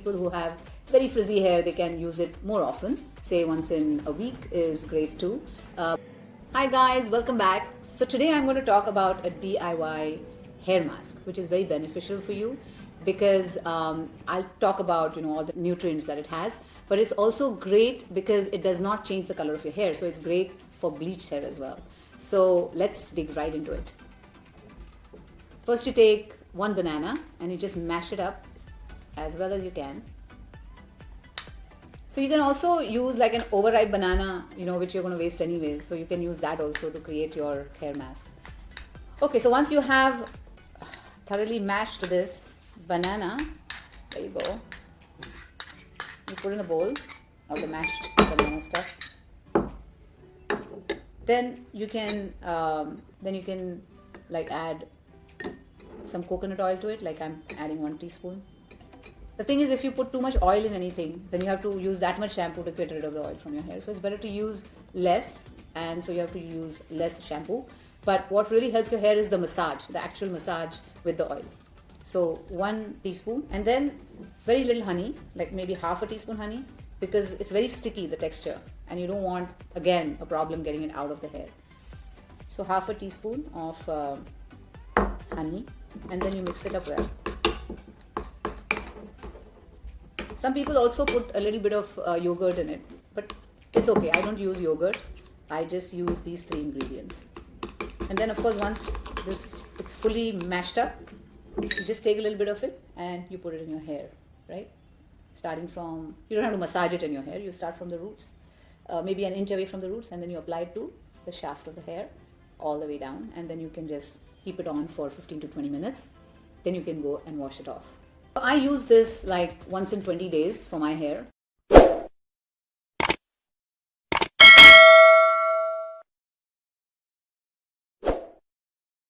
people who have very frizzy hair, they can use it more often. Say once in a week is great too. Hi guys, welcome back. So today I'm going to talk about a DIY hair mask, which is very beneficial for you because I'll talk about all the nutrients that it has, but it's also great because it does not change the color of your hair. So it's great for bleached hair as well. So let's dig right into it. First you take one banana and you just mash it up as well as you can. So you can also use like an overripe banana, which you're going to waste anyway. So you can use that also to create your hair mask. Okay, so once you have thoroughly mashed this banana, there you go. You put in a bowl of the mashed banana stuff. Then you can like add some coconut oil to it, like I'm adding 1 teaspoon. The thing is, if you put too much oil in anything, then you have to use that much shampoo to get rid of the oil from your hair. So it's better to use less, and so you have to use less shampoo. But what really helps your hair is the massage, the actual massage with the oil. So 1 teaspoon, and then very little honey, like maybe half a teaspoon honey, because it's very sticky, the texture, and you don't want, again, a problem getting it out of the hair. So half a teaspoon of honey, and then you mix it up well. Some people also put a little bit of yogurt in it, but it's okay. I don't use yogurt. I just use these 3 ingredients. And then of course, once it's fully mashed up, you just take a little bit of it and you put it in your hair, right? Starting from, you don't have to massage it in your hair. You start from the roots, maybe 1 inch away from the roots, and then you apply it to the shaft of the hair all the way down, and then you can just keep it on for 15 to 20 minutes. Then you can go and wash it off. I use this like once in 20 days for my hair.